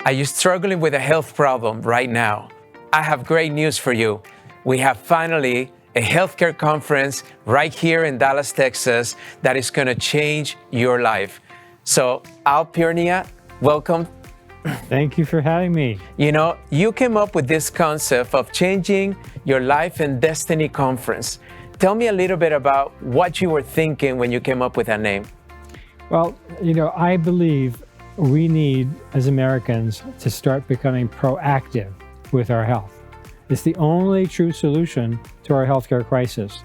Are you struggling with a health problem right now? I have great news for you. We have finally a healthcare conference right here in Dallas, Texas, that is going to change your life. So, Pirnia, welcome. Thank you for having me. You know, you came up with this concept of changing your life and destiny conference. Tell me a little bit about what you were thinking when you came up with that name. Well, you know, I believe we need, as Americans, to start becoming proactive with our health. It's the only true solution to our healthcare crisis.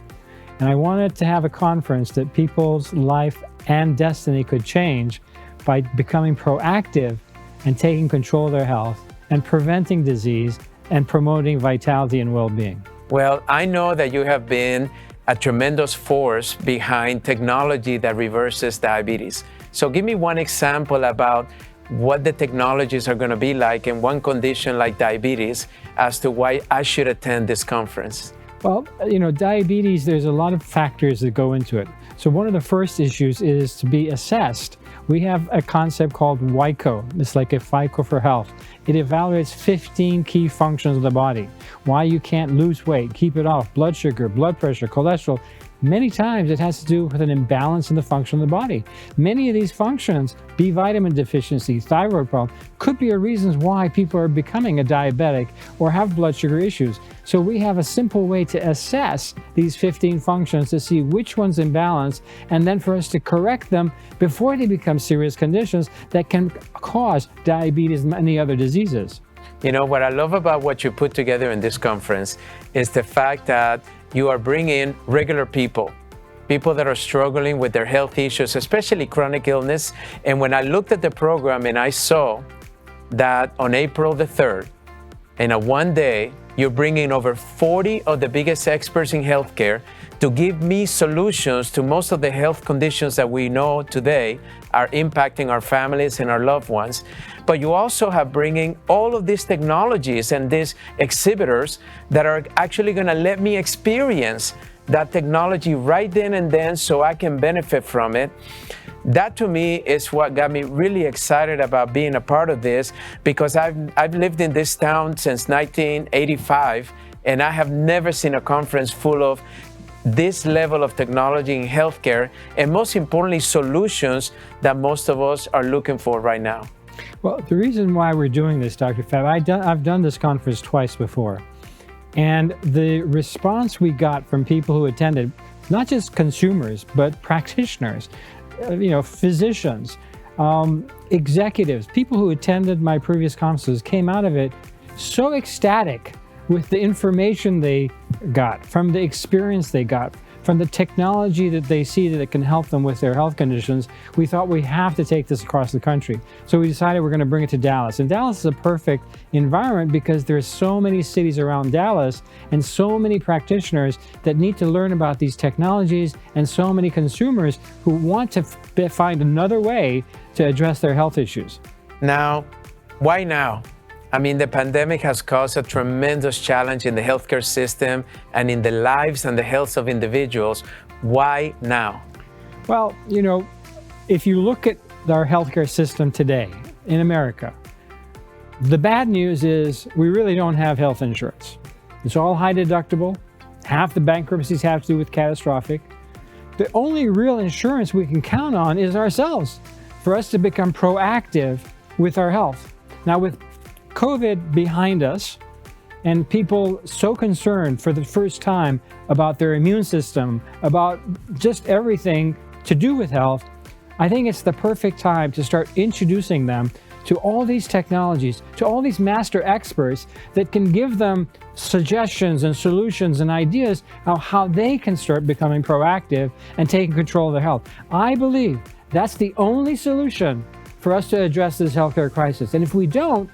And I wanted to have a conference that people's life and destiny could change by becoming proactive and taking control of their health and preventing disease and promoting vitality and well-being. Well, I know that you have been a tremendous force behind technology that reverses diabetes. So give me one example about what the technologies are going to be like in one condition like diabetes as to why I should attend this conference. Well, you know, diabetes, there's a lot of factors that go into it. So one of the first issues is to be assessed. We have a concept called WICO. It's like a FICO for health. It evaluates 15 key functions of the body. Why you can't lose weight, keep it off, blood sugar, blood pressure, cholesterol. Many times it has to do with an imbalance in the function of the body. Many of these functions, B vitamin deficiency, thyroid problem, could be a reasons why people are becoming a diabetic or have blood sugar issues. So we have a simple way to assess these 15 functions to see which one's imbalanced, and then for us to correct them before they become serious conditions that can cause diabetes and many other diseases. You know, what I love about what you put together in this conference is the fact that you are bringing regular people that are struggling with their health issues, especially chronic illness. And when I looked at the program and I saw that on April the 3rd, in a one day, you're bringing over 40 of the biggest experts in healthcare to give me solutions to most of the health conditions that we know today are impacting our families and our loved ones. But you also have bringing all of these technologies and these exhibitors that are actually going to let me experience that technology right then and then so I can benefit from it. That to me is what got me really excited about being a part of this, because I've lived in this town since 1985, and I have never seen a conference full of this level of technology in healthcare, and most importantly, solutions that most of us are looking for right now. Well, the reason why we're doing this, Dr. Fab, I've done this conference twice before, and the response we got from people who attended, not just consumers, but practitioners, you know, physicians, executives, people who attended my previous conferences came out of it so ecstatic with the information they got, from the experience they got, from the technology that they see that it can help them with their health conditions. We thought we have to take this across the country. So we decided we're going to bring it to Dallas. And Dallas is a perfect environment because there's so many cities around Dallas and so many practitioners that need to learn about these technologies, and so many consumers who want to find another way to address their health issues. Now, why now? I mean, the pandemic has caused a tremendous challenge in the healthcare system and in the lives and the health of individuals. Why now? Well, you know, if you look at our healthcare system today in America, the bad news is we really don't have health insurance. It's all high deductible. Half the bankruptcies have to do with catastrophic. The only real insurance we can count on is ourselves, for us to become proactive with our health. Now, with COVID behind us, and people so concerned for the first time about their immune system, about just everything to do with health, I think it's the perfect time to start introducing them to all these technologies, to all these master experts that can give them suggestions and solutions and ideas of how they can start becoming proactive and taking control of their health. I believe that's the only solution for us to address this healthcare crisis. And if we don't,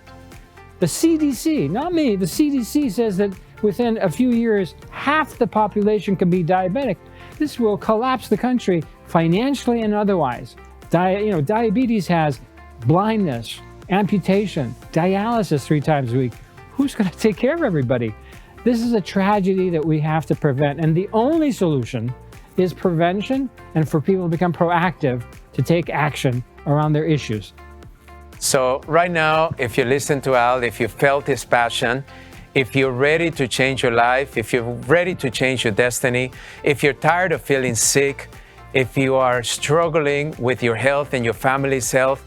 the CDC, not me, the CDC says that within a few years, half the population can be diabetic. This will collapse the country financially and otherwise. Diabetes has blindness, amputation, dialysis 3 times a week. Who's going to take care of everybody? This is a tragedy that we have to prevent. And the only solution is prevention, and for people to become proactive to take action around their issues. So right now, if you listen to Al, if you felt his passion, if you're ready to change your life, if you're ready to change your destiny, if you're tired of feeling sick, if you are struggling with your health and your family's health,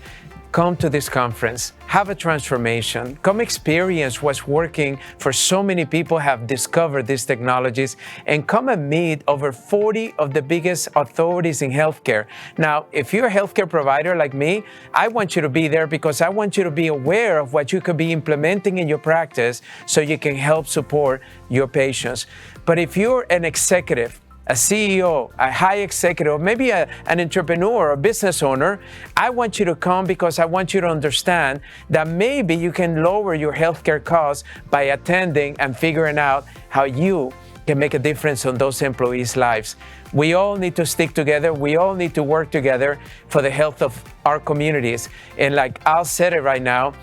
come to this conference, have a transformation, come experience what's working for so many people have discovered these technologies, and come and meet over 40 of the biggest authorities in healthcare. Now, if you're a healthcare provider like me, I want you to be there because I want you to be aware of what you could be implementing in your practice so you can help support your patients. But if you're an executive, a CEO, a high executive, maybe an entrepreneur, a business owner, I want you to come because I want you to understand that maybe you can lower your healthcare costs by attending and figuring out how you can make a difference on those employees' lives. We all need to stick together. We all need to work together for the health of our communities. And like Al said it right now,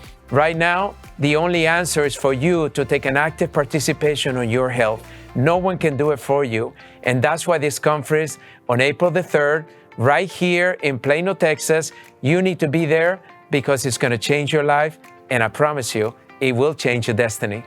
the only answer is for you to take an active participation on your health. No one can do it for you. And that's why this conference on April the 3rd, right here in Plano, Texas, you need to be there because it's going to change your life. And I promise you, it will change your destiny.